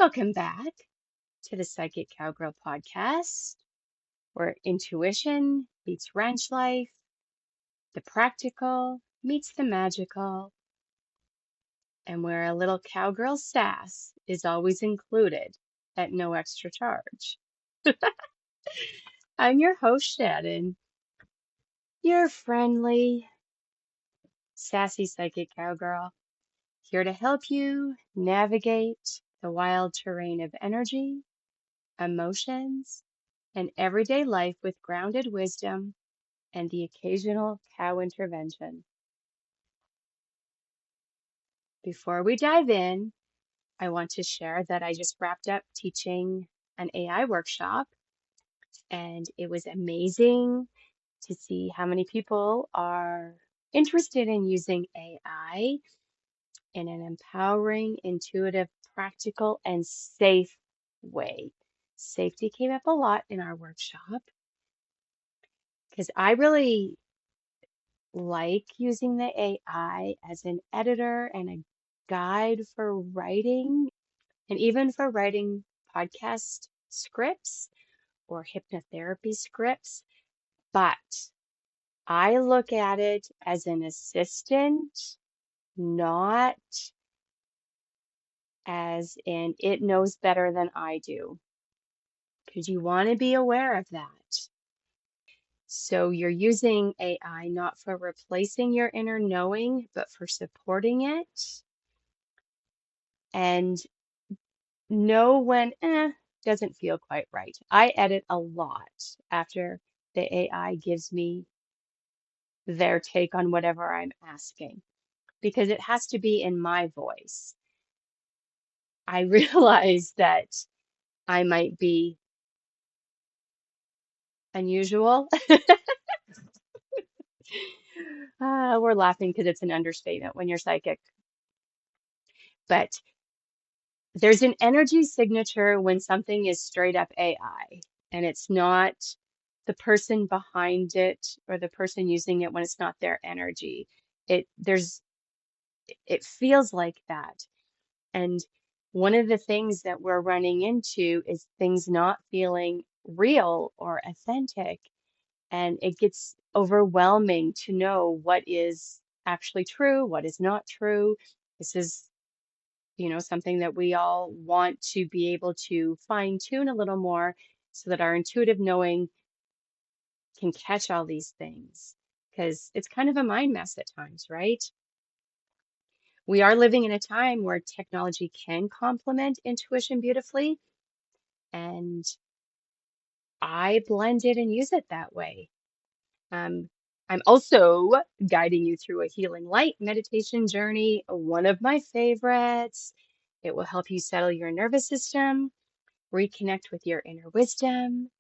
Welcome back to the Psychic Cowgirl podcast, where intuition meets ranch life, the practical meets the magical, and where a little cowgirl sass is always included at no extra charge. I'm your host, Shannon, your friendly, sassy psychic cowgirl, here to help you navigate the wild terrain of energy, emotions, and everyday life with grounded wisdom and the occasional cow intervention. Before we dive in, I want to share that I just wrapped up teaching an AI workshop, and it was amazing to see how many people are interested in using AI in an empowering, intuitive, practical, and safe way. Safety came up a lot in our workshop because I really like using the AI as an editor and a guide for writing, and even for writing podcast scripts or hypnotherapy scripts. But I look at it as an assistant, not as in it knows better than I do, because you want to be aware of that. So you're using AI not for replacing your inner knowing, but for supporting it. And know when doesn't feel quite right. I edit a lot after the AI gives me their take on whatever I'm asking because it has to be in my voice. I realize that I might be unusual. We're laughing because it's an understatement when you're psychic. But there's an energy signature when something is straight up AI and it's not the person behind it or the person using it when it's not their energy. It feels like that. And one of the things that we're running into is things not feeling real or authentic. And it gets overwhelming to know what is actually true, what is not true. This is something that we all want to be able to fine tune a little more so that our intuitive knowing can catch all these things because it's kind of a mind mess at times, right? We are living in a time where technology can complement intuition beautifully, and I blend it and use it that way. Um, I'm also guiding you through a healing light meditation journey, one of my favorites. It will help you settle your nervous system, reconnect with your inner wisdom,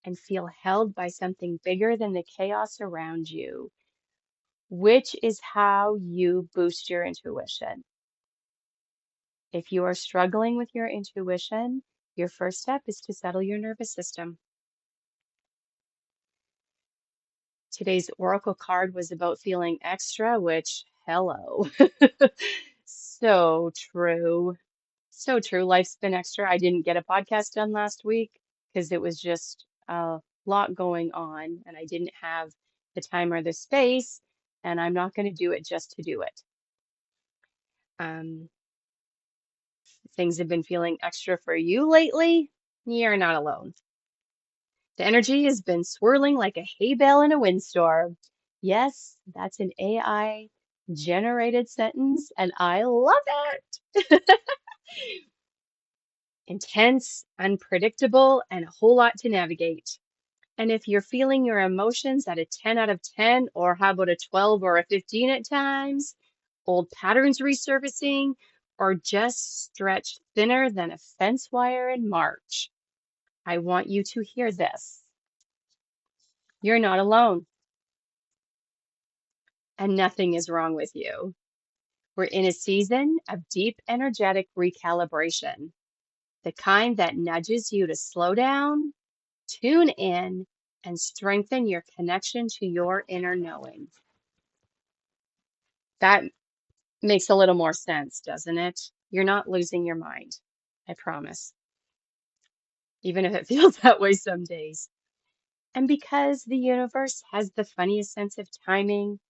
and feel held by something bigger than the chaos around you, which is how you boost your intuition. If you are struggling with your intuition, your first step is to settle your nervous system. Today's oracle card was about feeling extra, which, hello. So true. So true. Life's been extra. I didn't get a podcast done last week because it was just a lot going on and I didn't have the time or the space, and I'm not going to do it just to do it. Um, Things have been feeling extra for you lately. You're not alone. The energy has been swirling like a hay bale in a windstorm. Yes, that's an AI generated sentence, and I love it. Intense, unpredictable, and a whole lot to navigate. And if you're feeling your emotions at a 10 out of 10, or how about a 12 or a 15 at times, old patterns resurfacing, or just stretched thinner than a fence wire in March, I want you to hear this. You're not alone, and nothing is wrong with you. We're in a season of deep energetic recalibration, the kind that nudges you to slow down, tune in, and strengthen your connection to your inner knowing. That makes a little more sense, doesn't it? You're not losing your mind. I promise, even if it feels that way some days. And because the universe has the funniest sense of timing,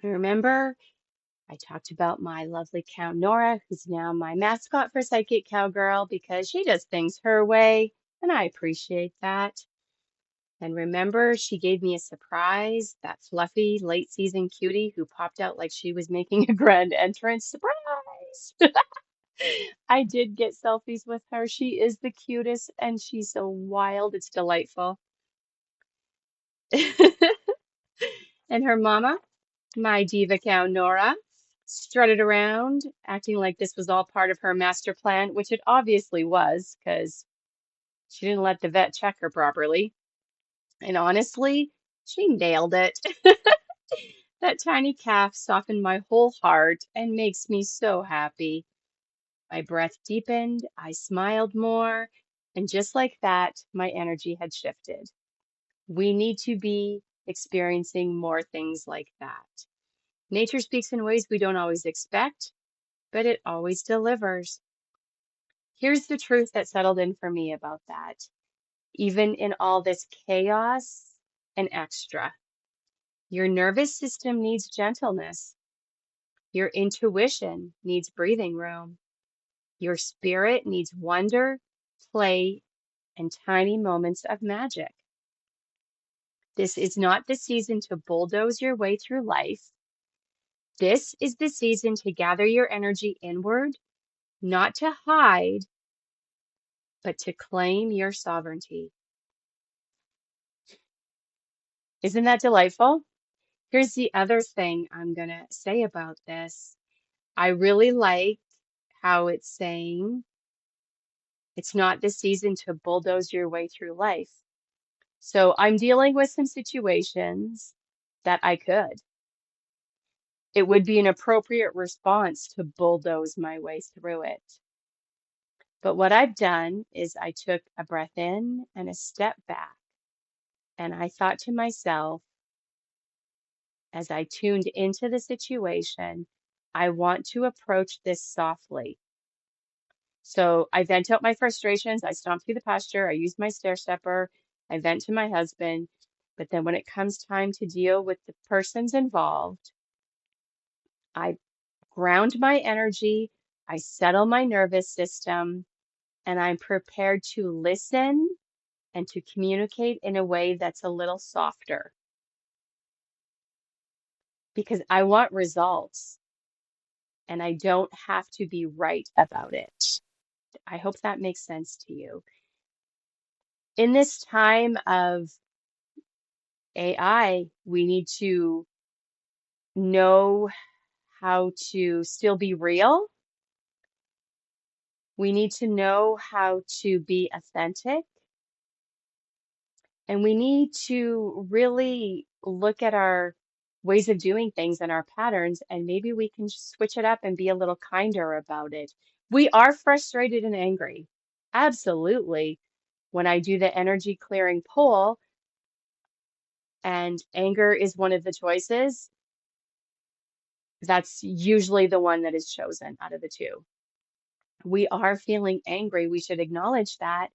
remember I talked about my lovely cow Nora, who's now my mascot for Psychic Cowgirl because she does things her way, and I appreciate that. And remember, she gave me a surprise, that fluffy late season cutie who popped out like she was making a grand entrance. Surprise! I did get selfies with her. She is the cutest and she's so wild. It's delightful. And her mama, my diva cow Nora, strutted around, acting like this was all part of her master plan, which it obviously was, because she didn't let the vet check her properly. And honestly, she nailed it. That tiny calf softened my whole heart and makes me so happy. My breath deepened, I smiled more, and just like that, my energy had shifted. We need to be experiencing more things like that. Nature speaks in ways we don't always expect, but it always delivers. Here's the truth that settled in for me about that. Even in all this chaos and extra, your nervous system needs gentleness. Your intuition needs breathing room. Your spirit needs wonder, play, and tiny moments of magic. This is not the season to bulldoze your way through life. This is the season to gather your energy inward, not to hide, but to claim your sovereignty. Isn't that delightful? Here's the other thing I'm going to say about this. I really like how it's saying it's not the season to bulldoze your way through life. So I'm dealing with some situations that I could. It would be an appropriate response to bulldoze my way through it. But what I've done is I took a breath in and a step back, and I thought to myself, as I tuned into the situation, I want to approach this softly. So I vent out my frustrations. I stomp through the pasture. I use my stair stepper. I vent to my husband. But then when it comes time to deal with the persons involved, I ground my energy. I settle my nervous system, and I'm prepared to listen and to communicate in a way that's a little softer because I want results and I don't have to be right about it. I hope that makes sense to you. In this time of AI, we need to know how to still be real. We need to know how to be authentic. And we need to really look at our ways of doing things and our patterns, and maybe we can switch it up and be a little kinder about it. We are frustrated and angry. Absolutely. When I do the energy clearing poll, and anger is one of the choices, that's usually the one that is chosen out of the two. We are feeling angry. We should acknowledge that,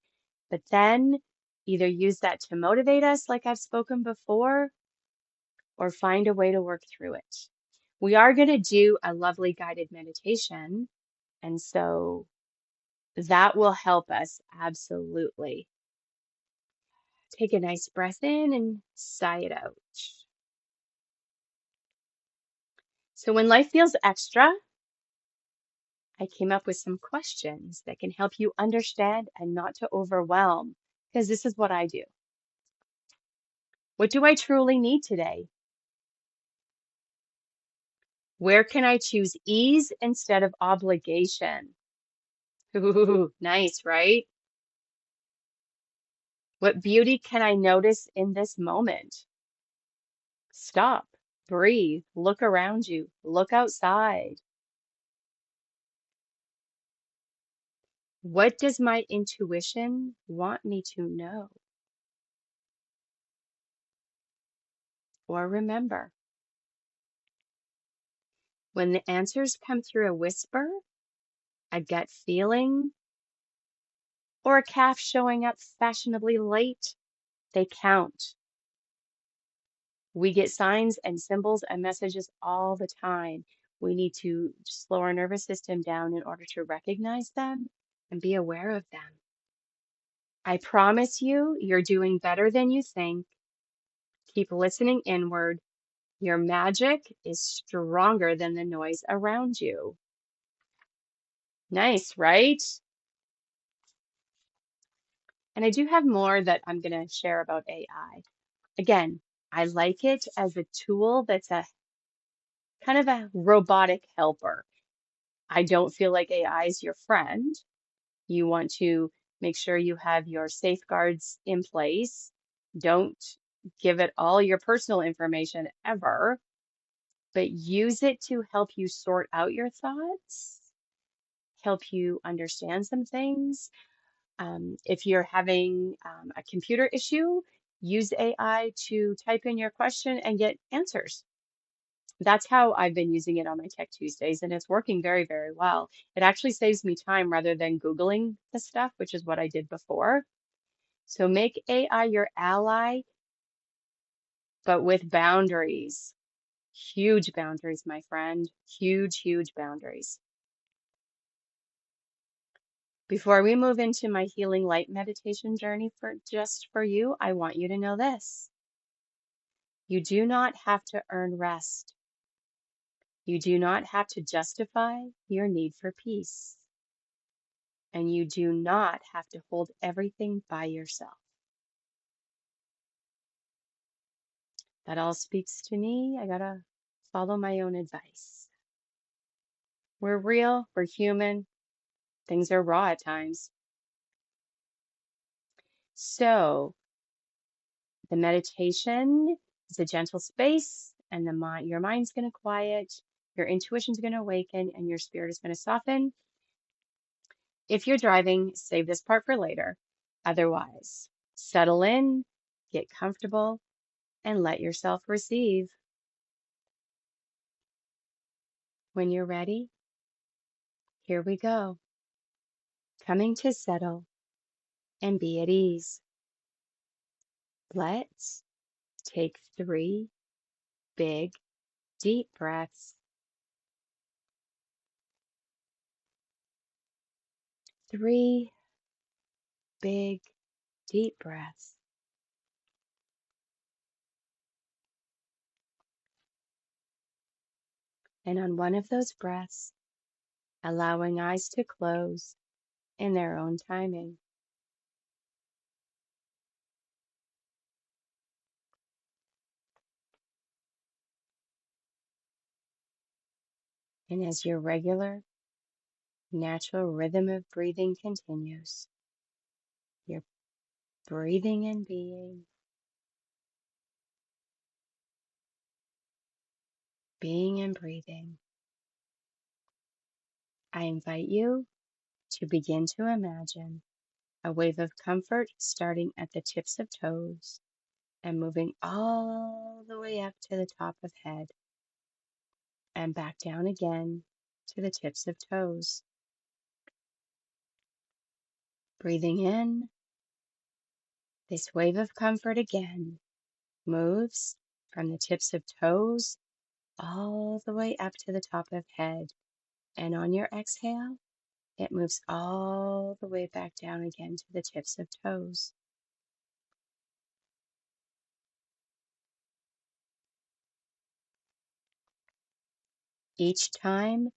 but then either use that to motivate us, like I've spoken before, or find a way to work through it. We are going to do a lovely guided meditation, and so that will help us absolutely. Take a nice breath in and sigh it out. So when life feels extra, I came up with some questions that can help you understand and not to overwhelm, because this is what I do. What do I truly need today? Where can I choose ease instead of obligation? Ooh, nice, right? What beauty can I notice in this moment? Stop, breathe, look around you, look outside. What does my intuition want me to know or remember? When the answers come through a whisper, a gut feeling, or a calf showing up fashionably late, they count. We get signs and symbols and messages all the time. We need to slow our nervous system down in order to recognize them and be aware of them. I promise you, you're doing better than you think. Keep listening inward. Your magic is stronger than the noise around you. Nice, right? And I do have more that I'm going to share about AI. Again, I like it as a tool that's a kind of a robotic helper. I don't feel like AI is your friend. You want to make sure you have your safeguards in place. Don't give it all your personal information ever, but use it to help you sort out your thoughts, help you understand some things. If you're having a computer issue, use AI to type in your question and get answers. That's how I've been using it on my Tech Tuesdays, and it's working very, very well. It actually saves me time rather than Googling the stuff, which is what I did before. So make AI your ally, but with boundaries. Huge boundaries, my friend. Huge, huge boundaries. Before we move into my healing light meditation journey for you, I want you to know this. You do not have to earn rest. You do not have to justify your need for peace. And you do not have to hold everything by yourself. That all speaks to me. I gotta follow my own advice. We're real, we're human, things are raw at times. So the meditation is a gentle space, and your mind's gonna quiet, your intuition's gonna awaken, and your spirit is gonna soften. If you're driving, save this part for later. Otherwise, settle in, get comfortable, and let yourself receive. When you're ready, here we go. Coming to settle and be at ease. Let's take 3 big, deep breaths. 3 big, deep breaths. And on one of those breaths, allowing eyes to close in their own timing. And as your regular, natural rhythm of breathing continues, you're breathing and being and breathing. I invite you to begin to imagine a wave of comfort starting at the tips of toes and moving all the way up to the top of head and back down again to the tips of toes. Breathing in, this wave of comfort again moves from the tips of toes all the way up to the top of head. And on your exhale, it moves all the way back down again to the tips of toes. Each time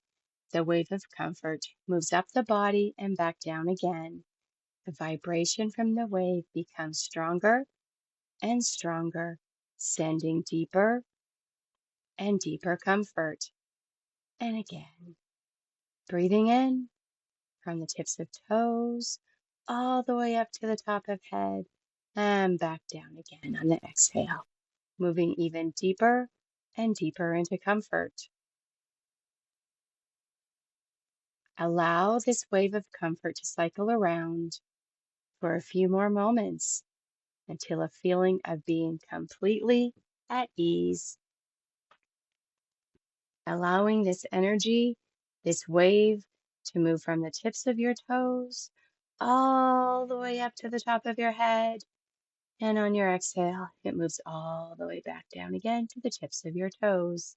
the wave of comfort moves up the body and back down again, the vibration from the wave becomes stronger and stronger, sending deeper and deeper comfort. And again, breathing in from the tips of toes all the way up to the top of head and back down again on the exhale, moving even deeper and deeper into comfort. Allow this wave of comfort to cycle around for a few more moments until a feeling of being completely at ease. Allowing this energy, this wave, to move from the tips of your toes all the way up to the top of your head. And on your exhale, it moves all the way back down again to the tips of your toes,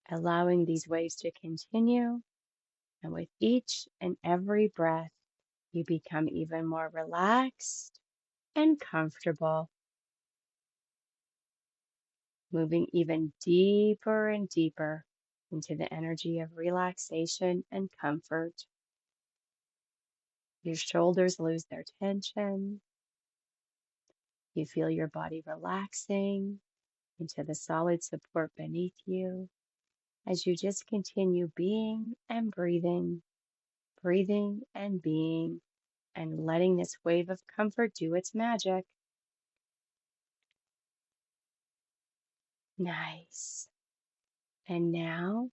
allowing these waves to continue. And with each and every breath, you become even more relaxed and comfortable, moving even deeper and deeper into the energy of relaxation and comfort. Your shoulders lose their tension. You feel your body relaxing into the solid support beneath you as you just continue being and breathing, breathing and being, and letting this wave of comfort do its magic. Nice. And now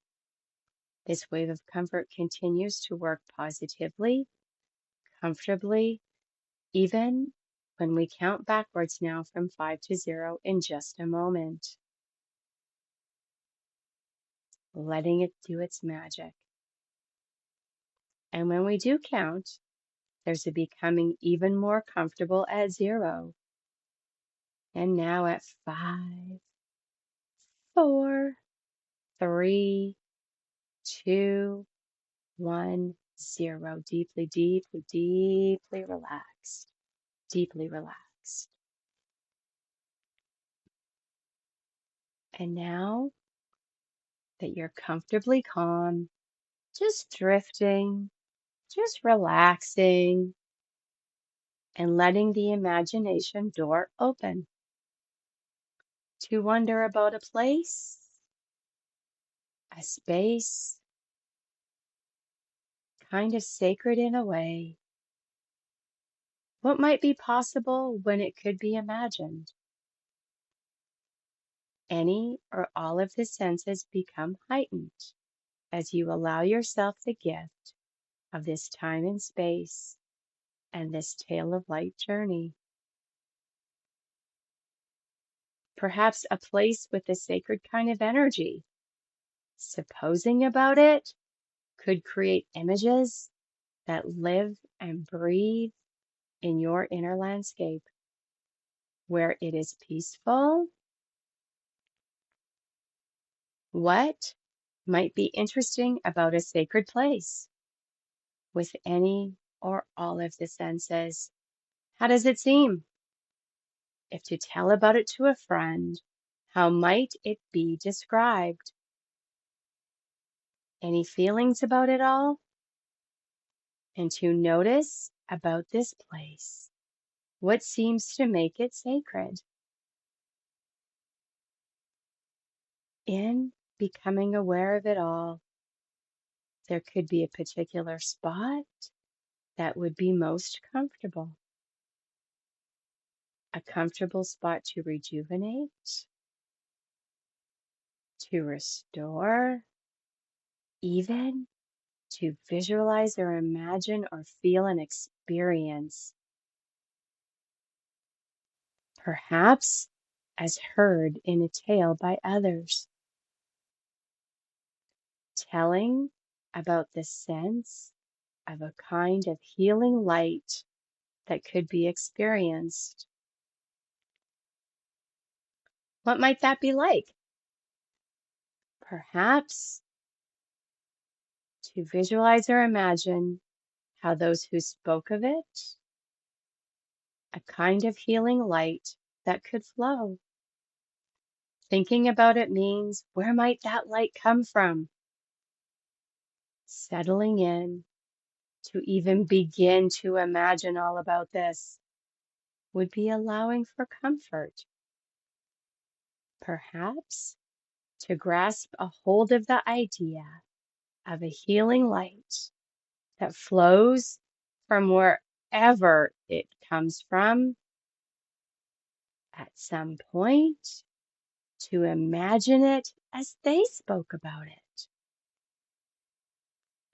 this wave of comfort continues to work positively, comfortably, even when we count backwards now from 5 to 0 in just a moment, letting it do its magic. And when we do count, there's a becoming even more comfortable at 0. And now at 5, 4, 3, 2, 1, 0. Deeply, deeply, deeply relaxed. Deeply relaxed. And now that you're comfortably calm, just drifting, just relaxing, and letting the imagination door open to wonder about a place, a space, kind of sacred in a way. What might be possible when it could be imagined? Any or all of the senses become heightened as you allow yourself the gift of this time and space and this tale of light journey. Perhaps a place with a sacred kind of energy. Supposing about it could create images that live and breathe in your inner landscape, where it is peaceful. What might be interesting about a sacred place with any or all of the senses? How does it seem? If to tell about it to a friend, how might it be described? Any feelings about it all? And to notice about this place, what seems to make it sacred? In becoming aware of it all, there could be a particular spot that would be most comfortable. A comfortable spot to rejuvenate, to restore, even to visualize or imagine or feel and experience. Perhaps as heard in a tale by others, telling about the sense of a kind of healing light that could be experienced. What might that be like? Perhaps to visualize or imagine how those who spoke of it, a kind of healing light that could flow. Thinking about it means, where might that light come from? Settling in to even begin to imagine all about this would be allowing for comfort. Perhaps to grasp a hold of the idea of a healing light that flows from wherever it comes from at some point, to imagine it as they spoke about it,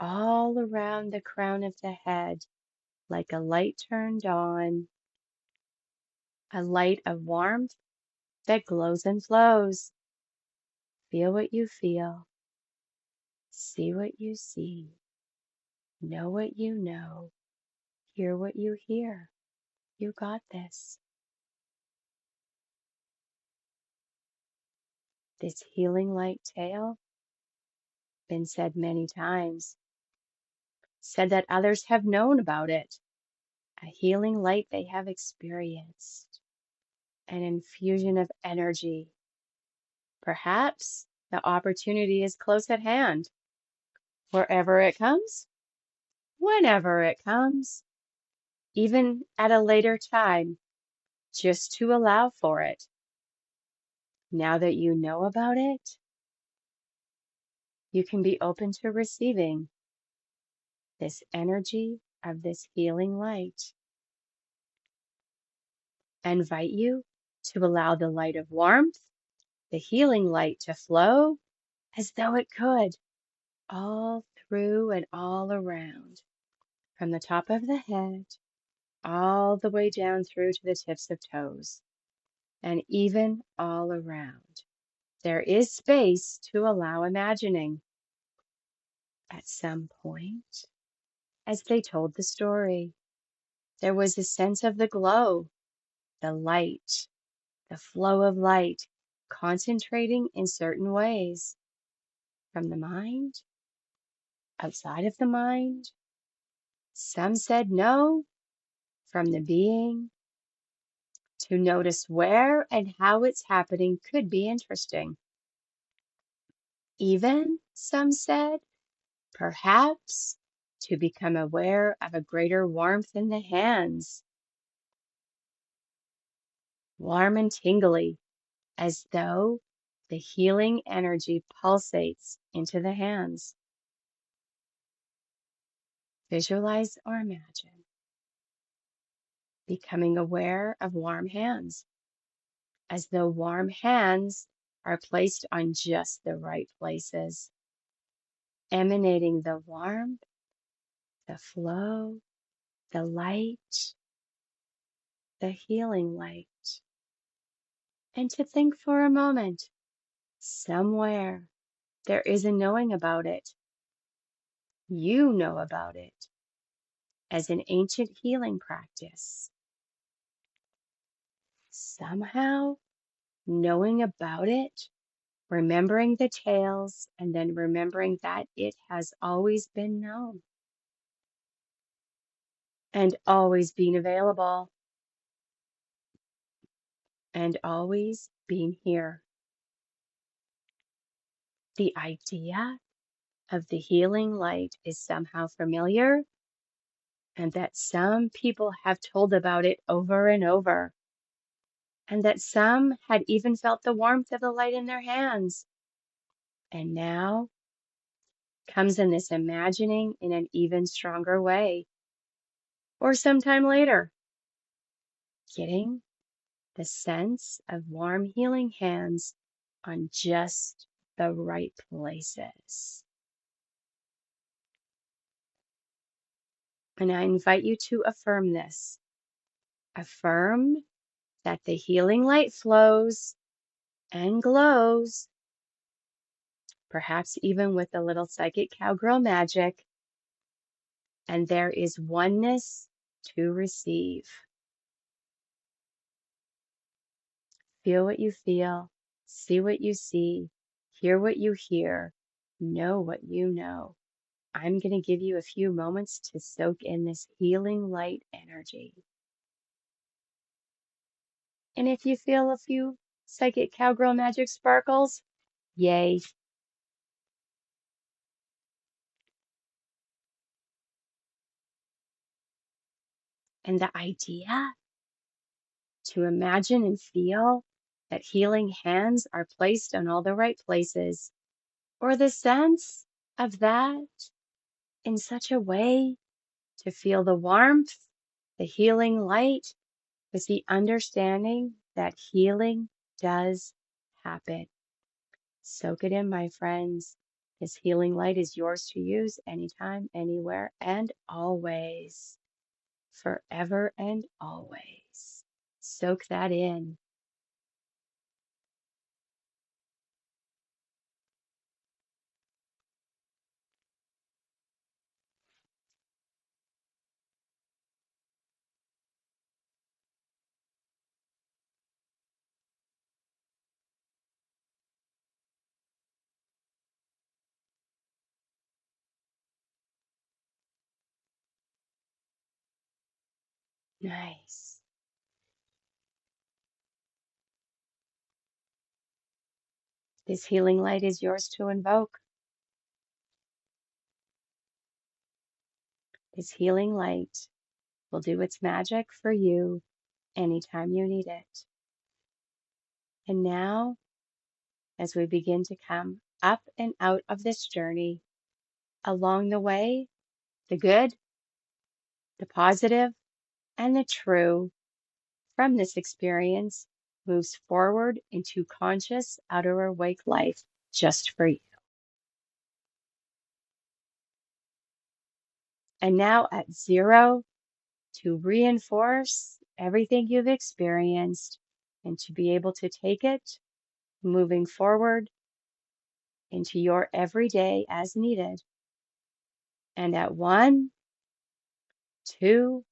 all around the crown of the head, like a light turned on, a light of warmth that glows and flows. Feel what you feel. See what you see. Know what you know. Hear what you hear. You got this. This healing light tale, been said many times, said that others have known about it, a healing light they have experienced, an infusion of energy. Perhaps the opportunity is close at hand, wherever it comes, whenever it comes, even at a later time, just to allow for it. Now that you know about it, you can be open to receiving this energy of this healing light. I invite you to allow the light of warmth, the healing light to flow as though it could, all through and all around, from the top of the head, all the way down through to the tips of toes, and even all around. There is space to allow imagining. At some point, as they told the story, there was a sense of the glow, the light, the flow of light, concentrating in certain ways from the mind, outside of the mind. Some said no, from the being. To notice where and how it's happening could be interesting. Even, some said, perhaps to become aware of a greater warmth in the hands, warm and tingly, as though the healing energy pulsates into the hands. Visualize or imagine becoming aware of warm hands, as though warm hands are placed on just the right places, emanating the warmth, the flow, the light, the healing light. And to think for a moment, somewhere there is a knowing about it. You know about it as an ancient healing practice. Somehow, knowing about it, remembering the tales, and then remembering that it has always been known and always been available and always been here. The idea of the healing light is somehow familiar, and that some people have told about it over and over, and that some had even felt the warmth of the light in their hands. And now comes in this imagining in an even stronger way, or sometime later, getting the sense of warm healing hands on just the right places. And I invite you to affirm this. Affirm that the healing light flows and glows, perhaps even with a little psychic cowgirl magic, and there is oneness to receive. Feel what you feel, see what you see, hear what you hear, know what you know. I'm going to give you a few moments to soak in this healing light energy. And if you feel a few psychic cowgirl magic sparkles, yay. And the idea to imagine and feel that healing hands are placed on all the right places, or the sense of that in such a way to feel the warmth, the healing light, with the understanding that healing does happen. Soak it in, my friends. This healing light is yours to use anytime, anywhere, and always. Forever and always. Soak that in. Nice. This healing light is yours to invoke. This healing light will do its magic for you anytime you need it. And now, as we begin to come up and out of this journey, along the way, the good, the positive, and the true from this experience moves forward into conscious outer awake life just for you. And now at 0, to reinforce everything you've experienced and to be able to take it moving forward into your everyday as needed. And at 1, 2,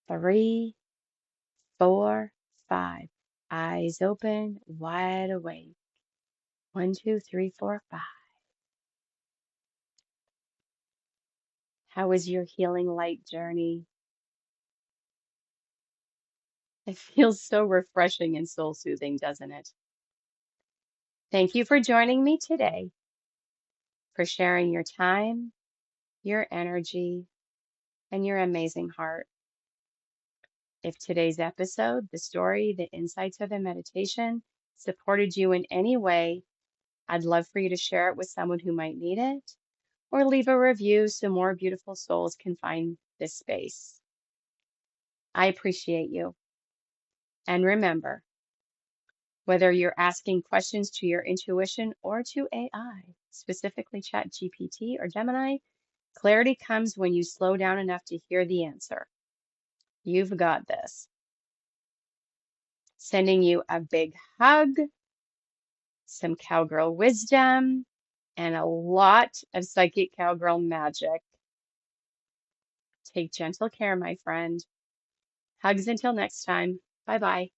3, 4, 5, eyes open, wide awake. 1, 2, 3, 4, 5. How was your healing light journey? It feels so refreshing and soul soothing, doesn't it? Thank you for joining me today, for sharing your time, your energy, and your amazing heart. If today's episode, the story, the insights of the meditation supported you in any way, I'd love for you to share it with someone who might need it, or leave a review so more beautiful souls can find this space. I appreciate you. And remember, whether you're asking questions to your intuition or to AI, specifically ChatGPT or Gemini, clarity comes when you slow down enough to hear the answer. You've got this. Sending you a big hug, some cowgirl wisdom, and a lot of psychic cowgirl magic. Take gentle care, my friend. Hugs until next time. Bye-bye.